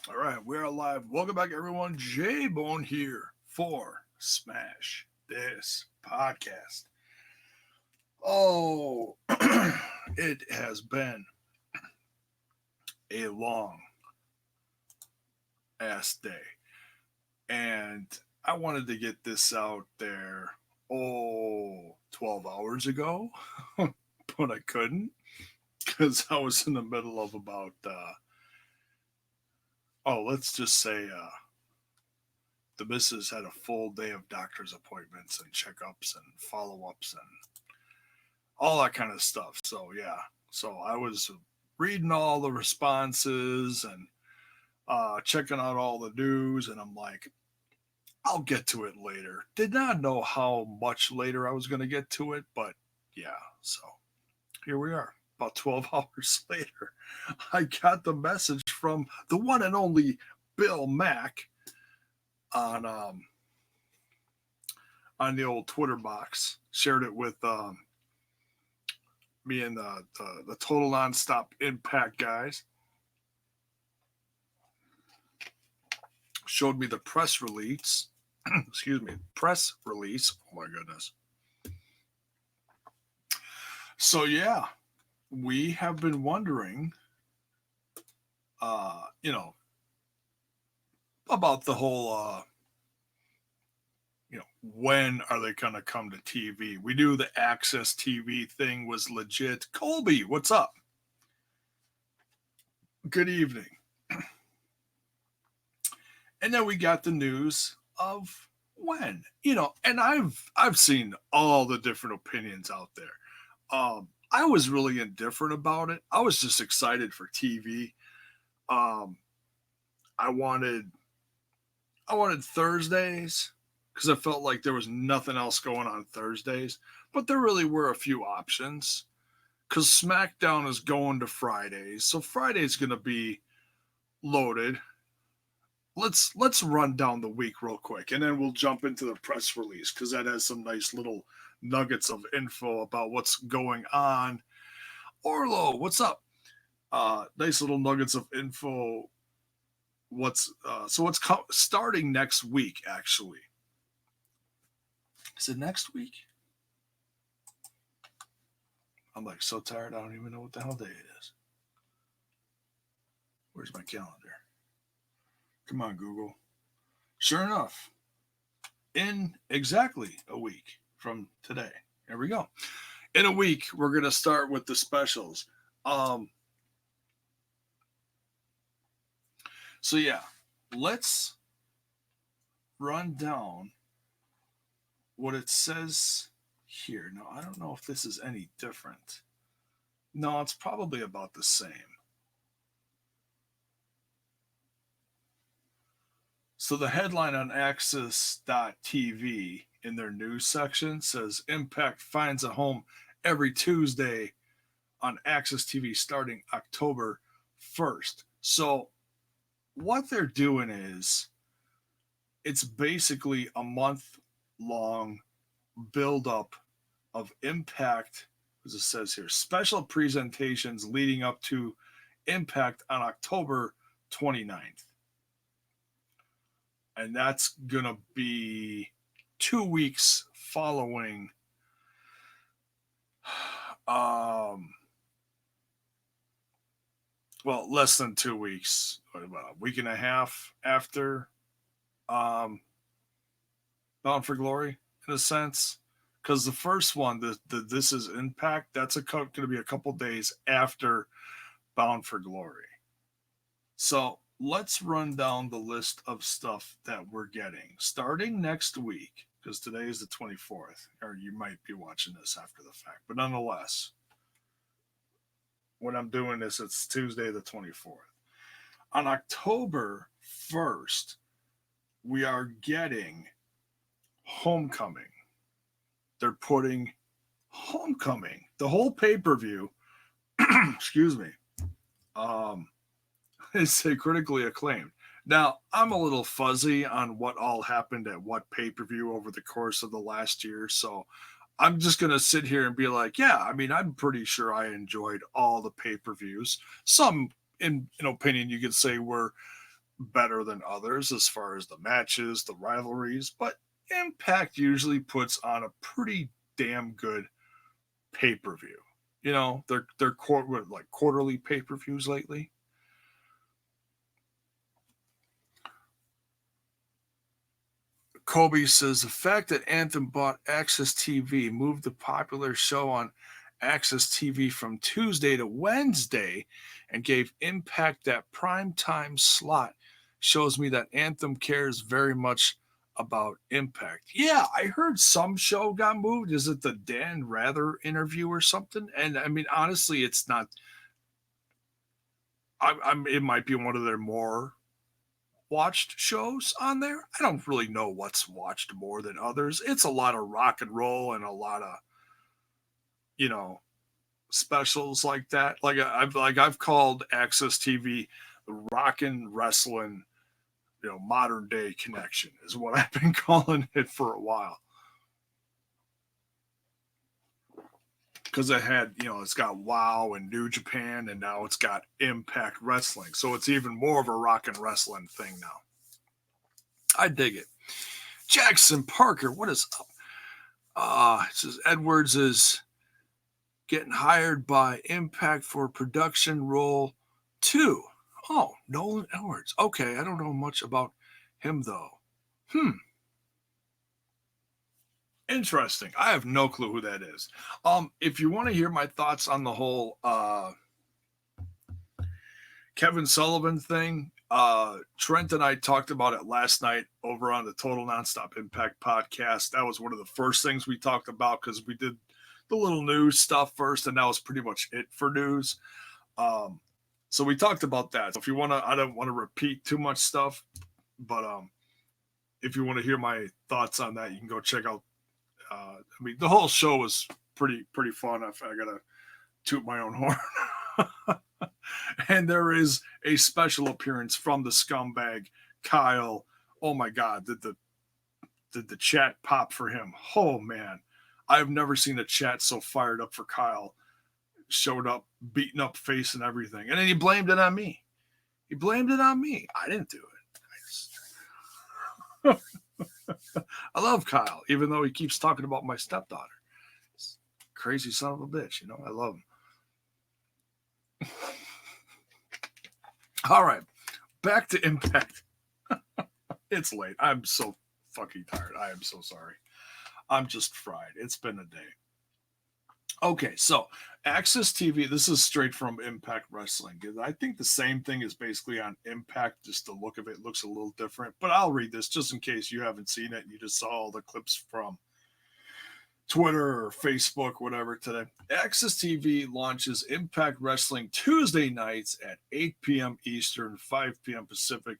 All right, we're live. Welcome back, everyone. J Bone here for Smash This Podcast. Oh, it has been a long ass day, and I wanted to get this out there 12 hours ago, but I couldn't because I was in the middle of let's just say, the missus had a full day of doctor's appointments and checkups and follow ups and all that kind of stuff. So, yeah. So I was reading all the responses and checking out all the news, and I'm like, I'll get to it later. Did not know how much later I was going to get to it, but yeah. So here we are. About 12 hours later, I got the message from the one and only Bill Mack on on the old Twitter box. Shared it with me and the Total Nonstop Impact guys. Showed me the press release. Excuse me, press release. Oh my goodness. So yeah, we have been wondering, uh, you know, about the whole, when are they gonna come to TV? We knew the Access TV thing was legit. Colby, what's up? Good evening. And then we got the news of when, and I've seen all the different opinions out there. I was really indifferent about it. I was just excited for TV. Um, I wanted I wanted Thursdays because I felt like there was nothing else going on Thursdays, but there really were a few options because SmackDown is going to Fridays, so Friday's going to be loaded. Let's run down the week real quick, and then we'll jump into the press release because that has some nice little nuggets of info about what's going on. Orlo, what's up? Nice little nuggets of info. What's starting next week? Actually, is it next week? I'm like so tired. I don't even know what the hell day it is. Where's my calendar? Come on, Google. Sure enough, in exactly a week from today. Here we go. In a week, we're gonna start with the specials. Um, so yeah, let's run down what it says here. Now, I don't know if this is any different. No, it's probably about the same. So the headline on Axis.tv in their news section says Impact finds a home every Tuesday on Axis TV starting October 1st. So what they're doing is it's basically a month long build up of Impact, as it says here, special presentations leading up to Impact on October 29th. And that's going to be 2 weeks following um less than 2 weeks, about a week and a half after um Bound for Glory, in a sense, because the first one, the This Is Impact, that's going to be a couple days after Bound for Glory. So let's run down the list of stuff that we're getting starting next week, because today is the 24th, or you might be watching this after the fact, but nonetheless, when I'm doing this, it's Tuesday the 24th. On October 1st, we are getting Homecoming. They're putting Homecoming, the whole pay per view, excuse me, um, is critically acclaimed. Now, I'm a little fuzzy on what all happened at what pay per view over the course of the last year, so I'm just going to sit here and be like, yeah, I mean, I'm pretty sure I enjoyed all the pay per views. Some, in opinion, you could say were better than others as far as the matches, the rivalries, but Impact usually puts on a pretty damn good pay per view. You know, they're like quarterly pay per views lately. Kobe says the fact that Anthem bought Access TV moved the popular show on Access TV from Tuesday to Wednesday and gave Impact that prime time slot shows me that Anthem cares very much about Impact. Yeah, I heard some show got moved. Is it the Dan Rather interview or something? And I mean, honestly, it's not. It might be one of their more watched shows on there. I don't really know what's watched more than others. It's a lot of rock and roll and a lot of, you know, specials like that. I've called Access TV the rock and wrestling, modern day connection is what I've been calling it for a while. Because it had, it's got WoW and New Japan, and now it's got Impact Wrestling. So it's even more of a rock and wrestling thing now. I dig it. Jackson Parker, what is up? It says Edwards is getting hired by Impact for production role 2. Oh, Nolan Edwards. Okay, I don't know much about him though. Interesting. I have no clue who that is. If you want to hear my thoughts on the whole Kevin Sullivan thing, Trent and I talked about it last night over on the Total Nonstop Impact podcast. That was one of the first things we talked about because we did the little news stuff first, and that was pretty much it for news. So we talked about that. So if you want to, I don't want to repeat too much stuff, but if you want to hear my thoughts on that, you can go check out. The whole show was pretty fun. I gotta toot my own horn. And there is a special appearance from the scumbag Kyle. Oh my God, did the chat pop for him? Oh man, I've never seen a chat so fired up for Kyle. Showed up, beating up face and everything, and then he blamed it on me. I didn't do it. I love Kyle, even though he keeps talking about my stepdaughter. Crazy son of a bitch, I love him. All right, back to Impact. It's late. I'm so fucking tired. I am so sorry. I'm just fried. It's been a day. Okay, so Access TV, this is straight from Impact Wrestling. I think the same thing is basically on Impact, just the look of it looks a little different. But I'll read this just in case you haven't seen it and you just saw all the clips from Twitter or Facebook, whatever today. Access TV launches Impact Wrestling Tuesday nights at 8 p.m. Eastern, 5 p.m. Pacific,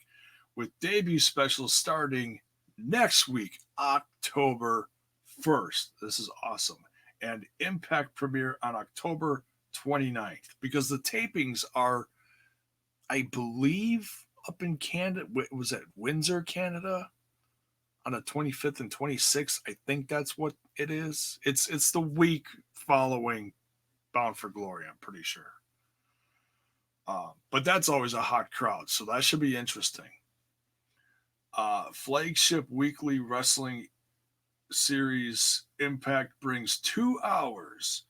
with debut specials starting next week, October 1st. This is awesome. And Impact premiere on October 29th, because the tapings are, I believe, up in Canada. Was it Windsor, Canada, on the 25th and 26th? I think that's what it is. It's the week following Bound for Glory, I'm pretty sure. But that's always a hot crowd, so that should be interesting. Flagship weekly wrestling series Impact brings 2 hours,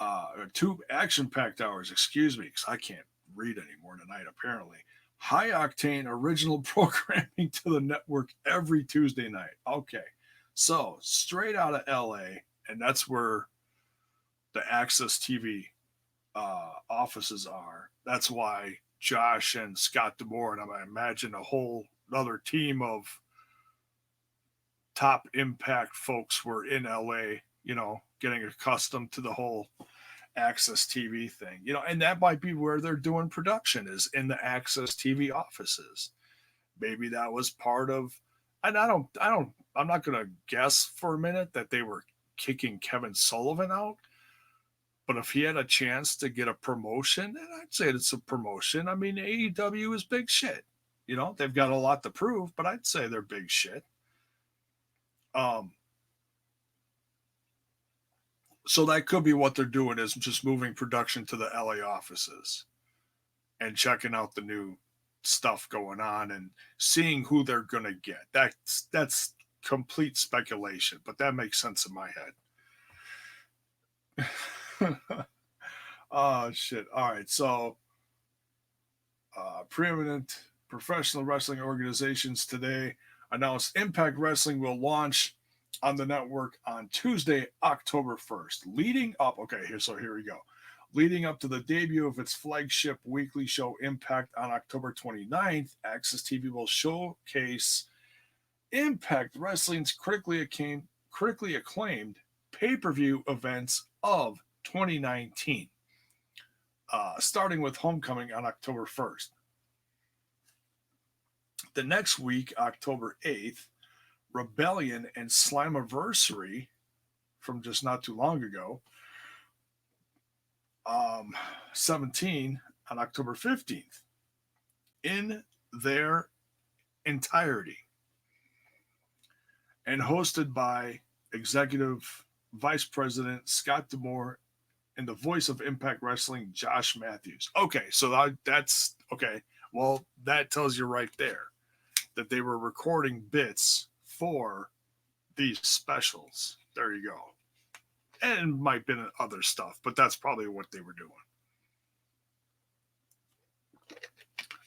or 2 action-packed hours, excuse me, because I can't read anymore tonight, apparently. High-octane original programming to the network every Tuesday night. Okay, so straight out of LA, and that's where the Access TV offices are. That's why Josh and Scott DeMore, and I imagine a whole other team of top Impact folks were in LA, getting accustomed to the whole Access TV thing, and that might be where they're doing production, is in the Access TV offices. Maybe that was part of, and I'm not going to guess for a minute that they were kicking Kevin Sullivan out, but if he had a chance to get a promotion, then I'd say it's a promotion. I mean, AEW is big shit. They've got a lot to prove, but I'd say they're big shit. So that could be what they're doing, is just moving production to the LA offices and checking out the new stuff going on and seeing who they're gonna get. That's complete speculation, but that makes sense in my head. Oh shit! All right, so preeminent professional wrestling organizations today announced Impact Wrestling will launch on the network on Tuesday, October 1st. Leading up, okay, here we go. Leading up to the debut of its flagship weekly show Impact on October 29th, Access TV will showcase Impact Wrestling's critically acclaimed pay-per-view events of 2019, starting with Homecoming on October 1st. The next week, October 8th, Rebellion and Slammiversary from just not too long ago. 17 on October 15th in their entirety and hosted by Executive Vice President Scott D'Amore and the voice of Impact Wrestling, Josh Matthews. Okay, so that's okay. Well, that tells you right there that they were recording bits for these specials. There you go. And might have been other stuff, but that's probably what they were doing.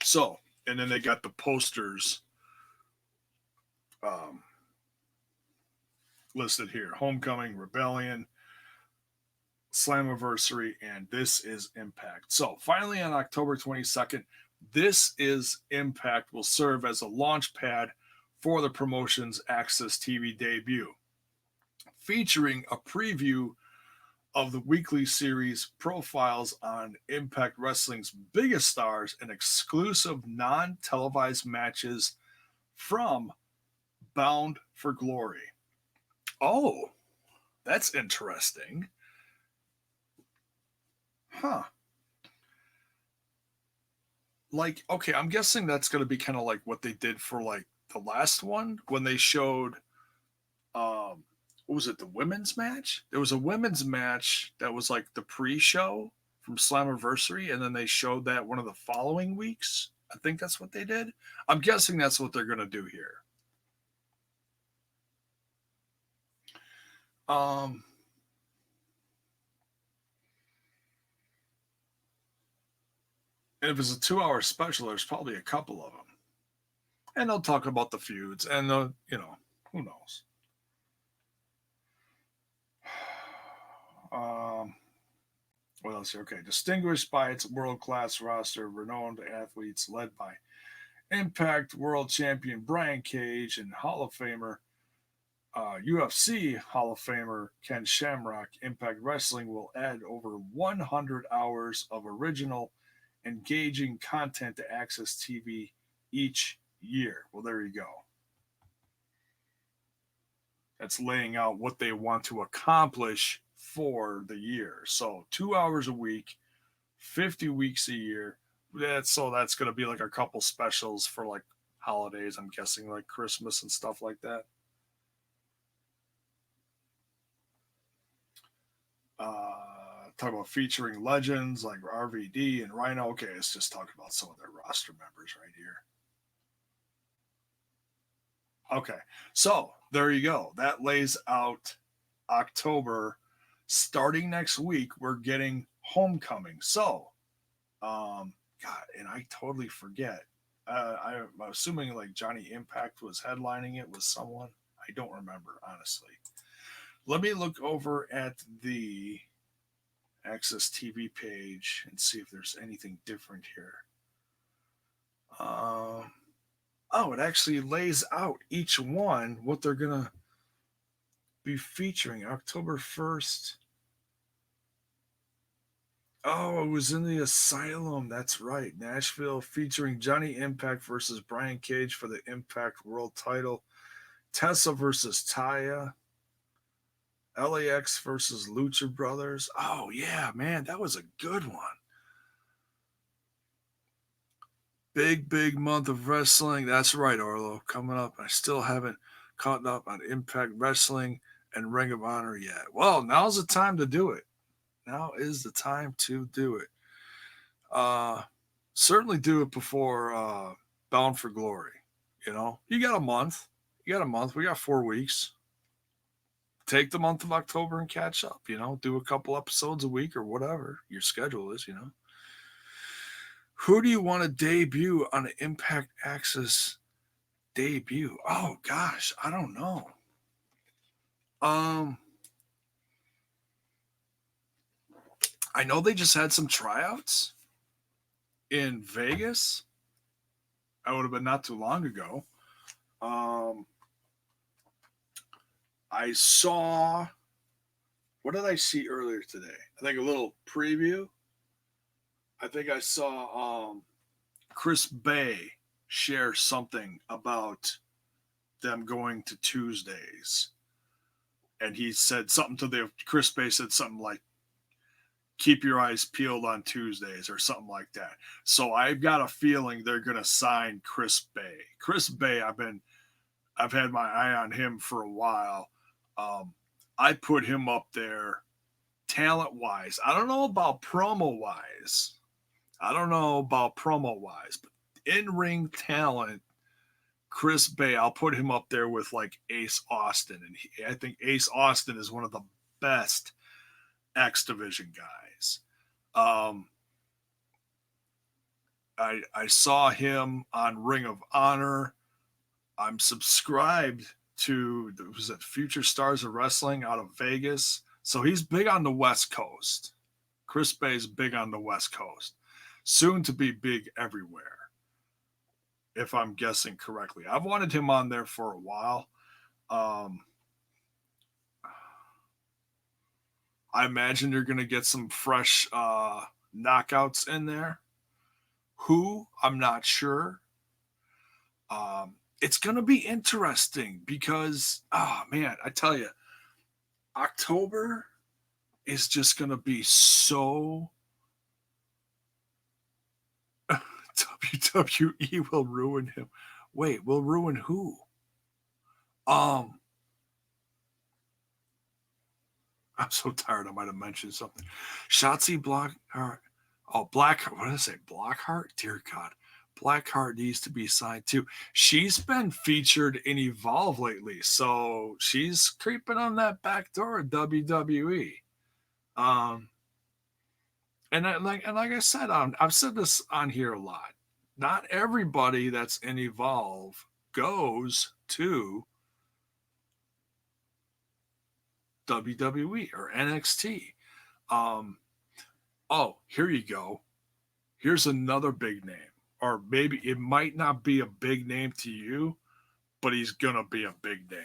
So, and then they got the posters listed here: Homecoming, Rebellion, Slammiversary, and This Is Impact. So, finally, on October 22nd, This Is Impact will serve as a launch pad for the promotion's Access TV debut, featuring a preview of the weekly series profiles on Impact Wrestling's biggest stars and exclusive non-televised matches from Bound for Glory. Oh, that's interesting. Huh. Like, okay, I'm guessing that's going to be kind of like what they did for like the last one when they showed what was it, the women's match? There was a women's match that was like the pre-show from Slammiversary, and then they showed that one of the following weeks. I think that's what they did. I'm guessing that's what they're going to do here. And if it's a 2-hour special, there's probably a couple of them. And they'll talk about the feuds, and who knows. What else here? Okay, distinguished by its world-class roster of renowned athletes led by Impact World Champion Brian Cage and Hall of Famer, UFC Hall of Famer Ken Shamrock, Impact Wrestling will add over 100 hours of original, engaging content to Access TV each year. Well, there you go. That's laying out what they want to accomplish for the year. So 2 hours a week, 50 weeks a year. That's going to be like a couple specials for like holidays, I'm guessing, like Christmas and stuff like that. Talk about featuring legends like RVD and Rhino. Okay, let's just talk about some of their roster members right here. Okay, so there you go. That lays out October. Starting next week, we're getting Homecoming. So, God, and I totally forget. I'm assuming like Johnny Impact was headlining it with someone. I don't remember, honestly. Let me look over at the Access TV page and see if there's anything different here. Oh, it actually lays out each one what they're going to be featuring October 1st. Oh, it was in the Asylum. That's right. Nashville featuring Johnny Impact versus Brian Cage for the Impact World title. Tessa versus Taya. LAX versus Lucha Brothers. Oh, yeah, man. That was a good one. Big month of wrestling. That's right, Orlo. Coming up. I still haven't caught up on Impact Wrestling and Ring of Honor yet. Well, now's the time to do it. Now is the time to do it. certainly do it before Bound for Glory. You know, you got a month. You got a month. We got 4 weeks. Take the month of October and catch up. You know, do a couple episodes a week or whatever your schedule is. You know, who do you want to debut on an Impact Access debut? Oh gosh, I don't know. Um, I know they just had some tryouts in Vegas. I would have been not too long ago. Um, I saw, what did I see earlier today? I think a little preview. I think I saw Chris Bay share something about them going to Tuesdays. And he said something to the, Chris Bay said something like, keep your eyes peeled on Tuesdays or something like that. So I've got a feeling they're going to sign Chris Bay. Chris Bay, I've had my eye on him for a while. I put him up there talent wise. I don't know about promo wise. But in ring talent, Chris Bay, I'll put him up there with like Ace Austin. And I think Ace Austin is one of the best X Division guys. Um, I saw him on Ring of Honor. I'm subscribed to, was it Future Stars of Wrestling out of Vegas? So he's big on the West Coast. Chris Bay is big on the West Coast. Soon to be big everywhere, if I'm guessing correctly. I've wanted him on there for a while. I imagine you're going to get some fresh knockouts in there. Who? I'm not sure. It's going to be interesting because, oh man, I tell you, October is just going to be so. WWE will ruin him. Wait, will ruin who? I'm so tired. I might have mentioned something. Shotzi Blackheart. Oh, Blackheart. What did I say? Blackheart? Dear God. Blackheart needs to be signed too. She's been featured in Evolve lately, so she's creeping on that back door at WWE. Um, like I said, I've said this on here a lot. Not everybody that's in Evolve goes to WWE or NXT. Um, oh, here you go. Here's another big name. Or maybe it might not be a big name to you, but he's going to be a big name.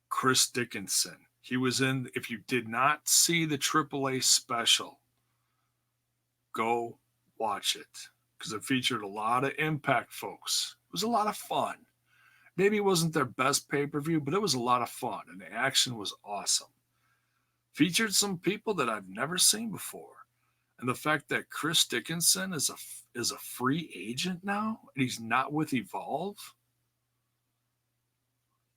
Chris Dickinson. He was in, if you did not see the AAA special, go watch it because it featured a lot of Impact folks. It was a lot of fun. Maybe it wasn't their best pay-per-view, but it was a lot of fun and the action was awesome. Featured some people that I've never seen before. And the fact that Chris Dickinson is a free agent now and he's not with Evolve.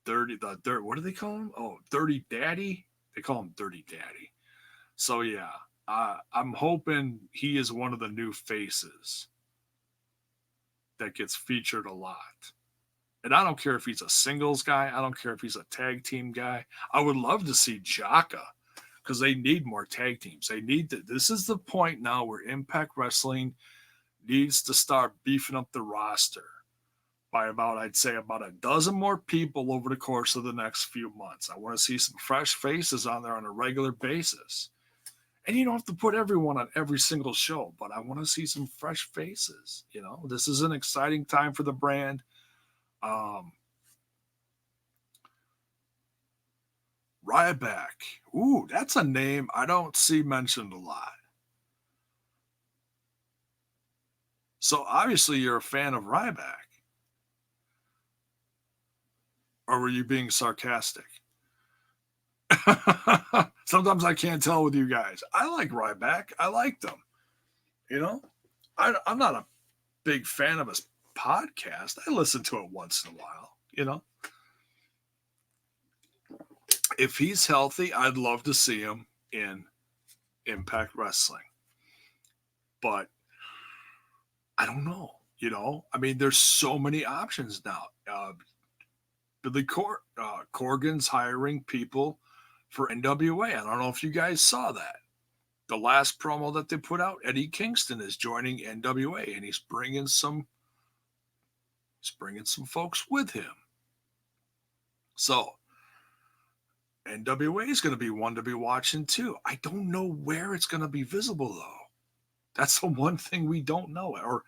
What do they call him? Oh, Dirty Daddy. They call him Dirty Daddy. So yeah, I'm hoping he is one of the new faces that gets featured a lot. And I don't care if he's a singles guy. I don't care if he's a tag team guy. I would love to see Jaka because they need more tag teams. They need to. This is the point now where Impact Wrestling needs to start beefing up the roster by I'd say about a dozen more people over the course of the next few months. I want to see some fresh faces on there on a regular basis. And you don't have to put everyone on every single show, but I want to see some fresh faces. You know, this is an exciting time for the brand. Ryback. Ooh, that's a name I don't see mentioned a lot. So obviously you're a fan of Ryback. Or were you being sarcastic? Sometimes I can't tell with you guys. I like Ryback. I like them. You know, I'm not a big fan of his podcast. I listen to it once in a while. You know, if he's healthy, I'd love to see him in Impact Wrestling. But I don't know. I mean, there's so many options now. Corgan's hiring people for NWA. I don't know if you guys saw that. The last promo that they put out, Eddie Kingston is joining NWA, and he's bringing some folks with him. So NWA is going to be one to be watching too. I don't know where it's going to be visible though. That's the one thing we don't know. Or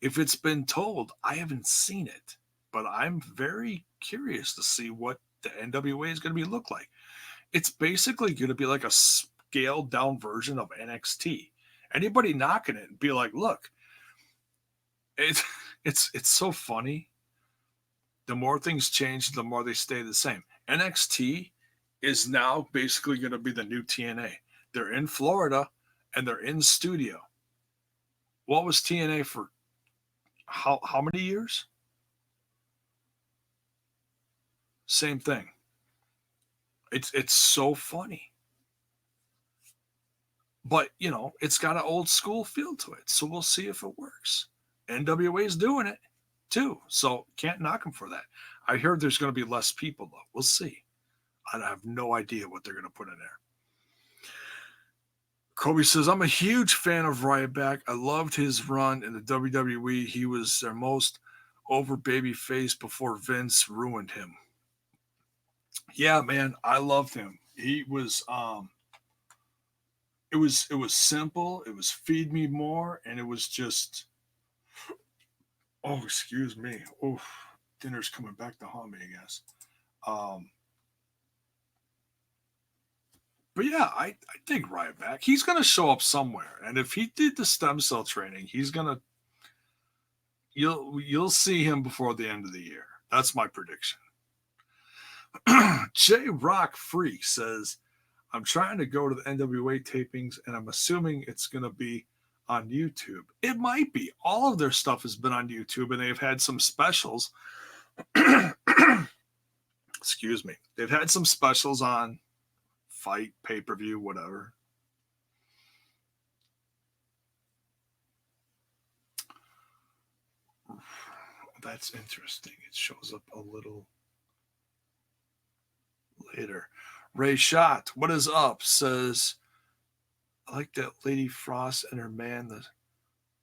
if it's been told, I haven't seen it. But I'm very curious to see what the NWA is going to be look like. It's basically going to be like a scaled down version of NXT. Anybody knocking it and be like, look, it, it's so funny. The more things change, the more they stay the same. NXT is now basically going to be the new TNA. They're in Florida and they're in studio. What was TNA for how many years? Same thing. It's so funny. But, it's got an old school feel to it. So we'll see if it works. NWA's doing it too. So can't knock them for that. I heard there's going to be less people though. We'll see. I have no idea what they're going to put in there. Kobe says, I'm a huge fan of Ryback. I loved his run in the WWE. He was their most over baby face before Vince ruined him. Yeah, man, I loved him. He was it was simple, it was feed me more, and it was just, oh, excuse me. Oh, dinner's coming back to haunt me, I guess. Um But yeah, I think Ryback. He's gonna show up somewhere, and if he did the stem cell training, he's gonna you'll see him before the end of the year. That's my prediction. J Rock Freak says, I'm trying to go to the NWA tapings, and I'm assuming it's gonna be on YouTube. It might be. All of their stuff has been on YouTube, and they've had some specials. Excuse me. They've had some specials on Fight, pay-per-view, whatever. That's interesting. It shows up a little later. Ray Shot, what is up? Says, I like that Lady Frost and her man, the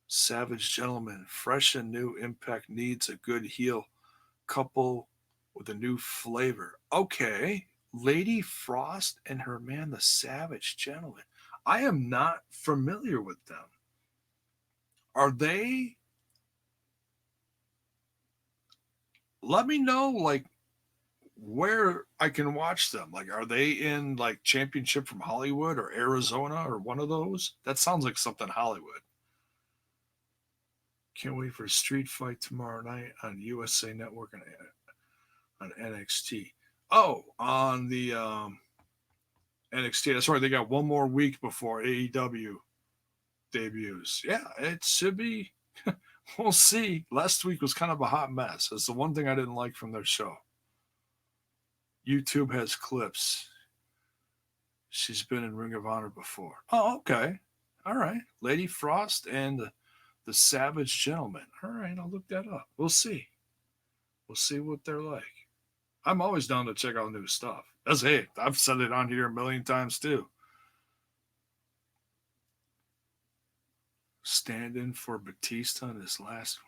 Savage Gentleman. Fresh and new Impact needs a good heel couple with a new flavor. Okay. Lady Frost and her man, the Savage Gentleman. I am not familiar with them. Are they? Let me know, like, where I can watch them. Like, are they in like Championship from Hollywood or Arizona or one of those? That sounds like something Hollywood. Can't wait for a street fight tomorrow night on USA Network and on NXT. Oh, on the NXT. That's right. They got one more week before AEW debuts. Yeah, it should be. We'll see. Last week was kind of a hot mess. That's the one thing I didn't like from their show. YouTube has clips. She's been in Ring of Honor before. Oh, okay. All right. Lady Frost and the Savage Gentleman. All right, I'll look that up. We'll see. We'll see what they're like. I'm always down to check out new stuff. Hey, I've said it on here a million times too. Stand in for Batista in his last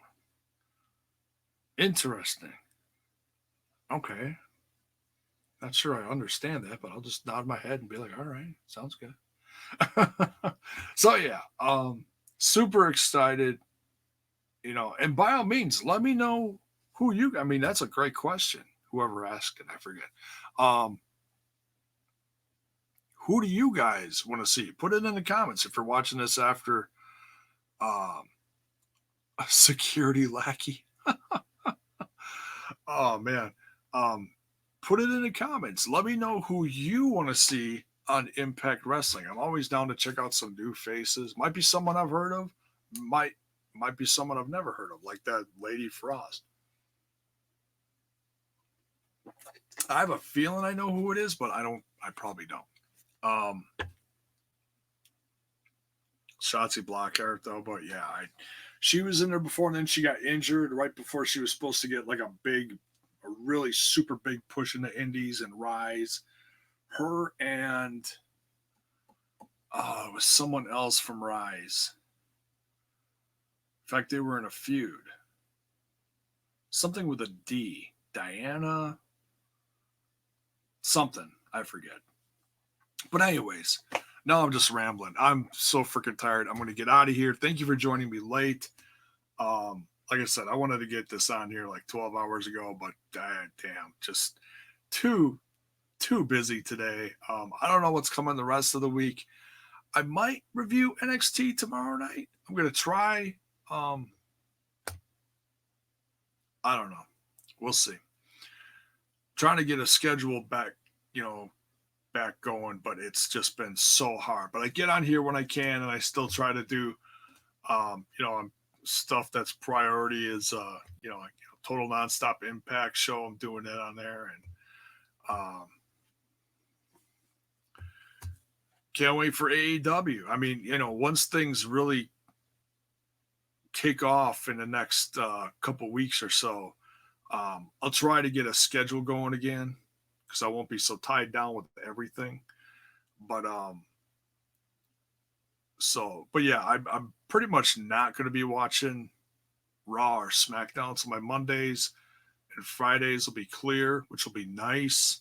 one. Interesting. Okay. Not sure I understand that, but I'll just nod my head and be like, all right, sounds good. So yeah, super excited, and by all means, let me know I mean, that's a great question. Whoever asked it, I forget. Um, who do you guys want to see? Put it in the comments if you're watching this after um, a security lackey. Oh man. Um, Put it in the comments. Let me know who you want to see on Impact Wrestling. I'm always down to check out some new faces. Might be someone I've heard of. Might be someone I've never heard of, like that Lady Frost. I have a feeling I know who it is, but I don't. I probably don't. Um, Shotzi Blockhart though, but yeah, she was in there before, and then she got injured right before she was supposed to get like a really super big push in the Indies and rise. Her and it was someone else from Rise. In fact, they were in a feud. Something with a D. Diana. Something. I forget. But anyways, now I'm just rambling. I'm so freaking tired. I'm going to get out of here. Thank you for joining me late. Like I said, I wanted to get this on here like 12 hours ago, but damn, just too busy today. I don't know what's coming the rest of the week. I might review NXT tomorrow night. I'm gonna try. Um, I don't know. We'll see. Trying to get a schedule back, back going, but it's just been so hard. But I get on here when I can, and I still try to do, stuff that's priority is, like Total Nonstop Impact show. I'm doing it on there, and can't wait for AEW. I mean, once things really kick off in the next couple weeks or so, I'll try to get a schedule going again because I won't be so tied down with everything. But but yeah, I'm pretty much not going to be watching Raw or SmackDown. So my Mondays and Fridays will be clear, which will be nice.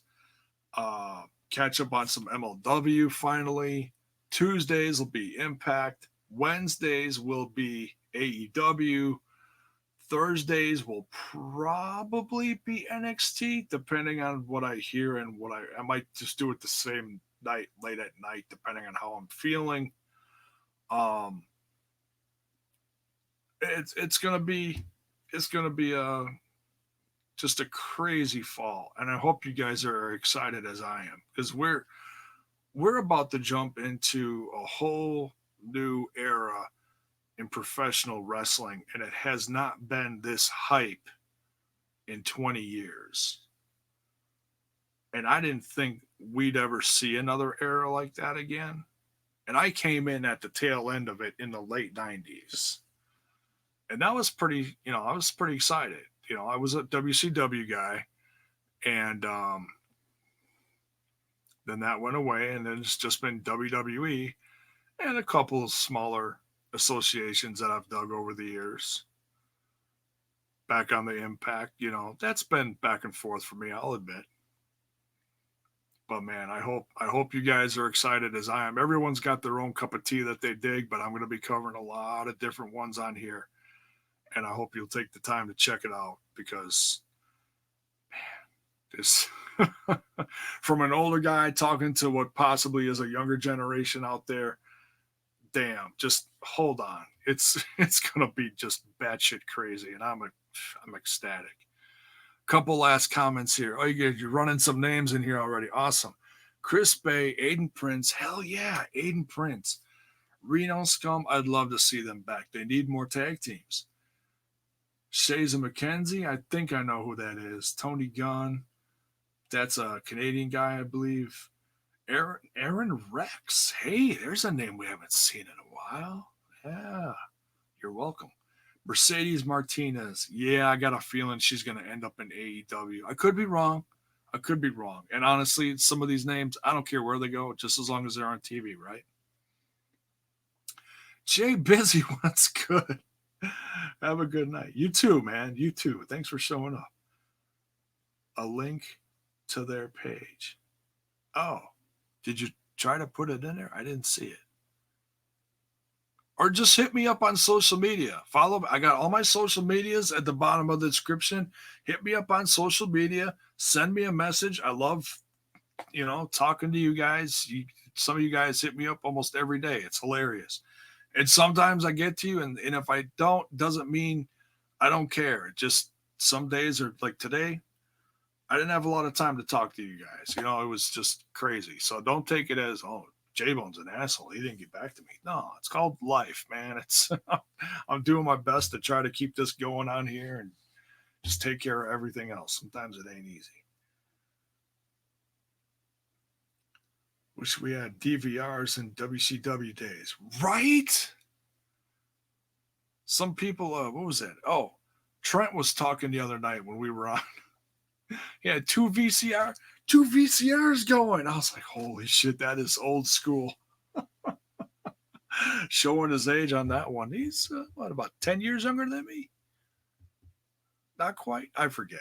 Catch up on some MLW finally. Tuesdays will be Impact. Wednesdays will be AEW. Thursdays will probably be NXT, depending on what I hear and what I might just do it the same night, late at night, depending on how I'm feeling. It's gonna be just a crazy fall, and I hope you guys are excited as I am because we're about to jump into a whole new era in professional wrestling, and it has not been this hype in 20 years. And I didn't think we'd ever see another era like that again. And I came in at the tail end of it in the late 90s. And that was pretty, I was pretty excited. I was a WCW guy, and then that went away, and then it's just been WWE and a couple of smaller associations that I've dug over the years. Back on the Impact, that's been back and forth for me, I'll admit. But man, I hope you guys are excited as I am. Everyone's got their own cup of tea that they dig, but I'm going to be covering a lot of different ones on here. And I hope you'll take the time to check it out because man, this from an older guy talking to what possibly is a younger generation out there, damn, just hold on. It's gonna be just batshit crazy, and I'm ecstatic. Couple last comments here. Oh, you're running some names in here already. Awesome. Chris Bay, Aiden Prince. Hell yeah, Aiden Prince. Reno Scum. I'd love to see them back. They need more tag teams. Shaza McKenzie. I think I know who that is. Tony Gunn. That's a Canadian guy, I believe. Aaron Rex. Hey, there's a name we haven't seen in a while. Yeah, you're welcome. Mercedes Martinez. Yeah, I got a feeling she's going to end up in AEW. I could be wrong. And honestly, some of these names, I don't care where they go, just as long as they're on TV, right? Jay Busy, what's good? Have a good night. You too, man. You too. Thanks for showing up. A link to their page. Oh, did you try to put it in there? I didn't see it. Or just hit me up on social media. I got all my social medias at the bottom of the description. Hit me up on social media. Send me a message. I love, talking to you guys. Some of you guys hit me up almost every day. It's hilarious. And sometimes I get to you, and if I don't, doesn't mean I don't care. Just some days are like today, I didn't have a lot of time to talk to you guys. It was just crazy. So don't take it as, oh, J-Bone's an asshole. He didn't get back to me. No, it's called life, man. I'm doing my best to try to keep this going on here and just take care of everything else. Sometimes it ain't easy. Wish we had DVRs in WCW days. Right? Some people, what was that? Oh, Trent was talking the other night when we were on. He had two VCRs going. I was like, holy shit, that is old school. Showing his age on that one. He's, what, about 10 years younger than me? Not quite. I forget.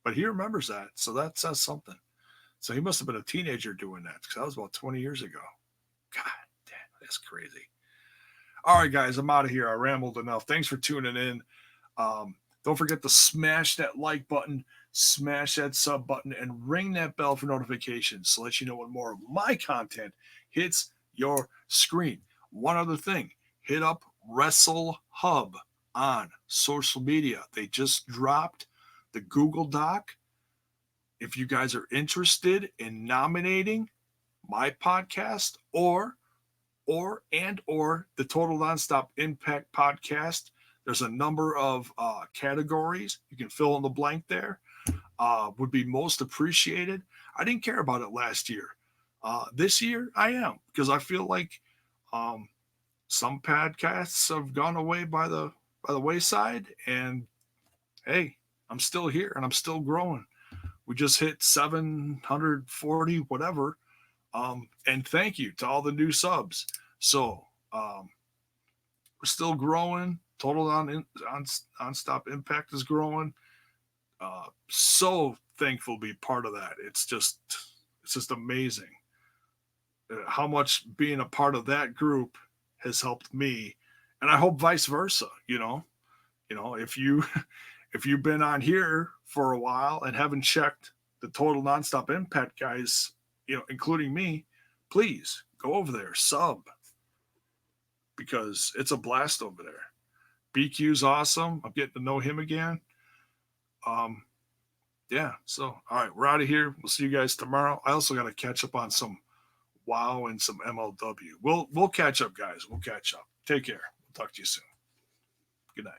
But he remembers that. So that says something. So he must have been a teenager doing that because that was about 20 years ago. God damn, that's crazy. All right, guys, I'm out of here. I rambled enough. Thanks for tuning in. Don't forget to smash that like button, smash that sub button, and ring that bell for notifications to let you know when more of my content hits your screen. One other thing, hit up Wrestle Hub on social media. They just dropped the Google Doc. If you guys are interested in nominating my podcast or the Total Nonstop Impact podcast, there's a number of categories. You can fill in the blank there. Would be most appreciated. I didn't care about it last year. This year, I am because I feel like some podcasts have gone away by the wayside, and hey, I'm still here and I'm still growing. We just hit 740, whatever. And thank you to all the new subs. So we're still growing. Total on-stop impact is growing. So thankful to be part of that. It's just amazing how much being a part of that group has helped me, and I hope vice versa. If you've been on here for a while and haven't checked the Total Nonstop Impact guys, including me, please go over there, sub, because it's a blast over there. BQ's awesome. I'm getting to know him again. Yeah. So, all right, we're out of here. We'll see you guys tomorrow. I also got to catch up on some WoW and some MLW. We'll catch up, guys. We'll catch up. Take care. We'll talk to you soon. Good night.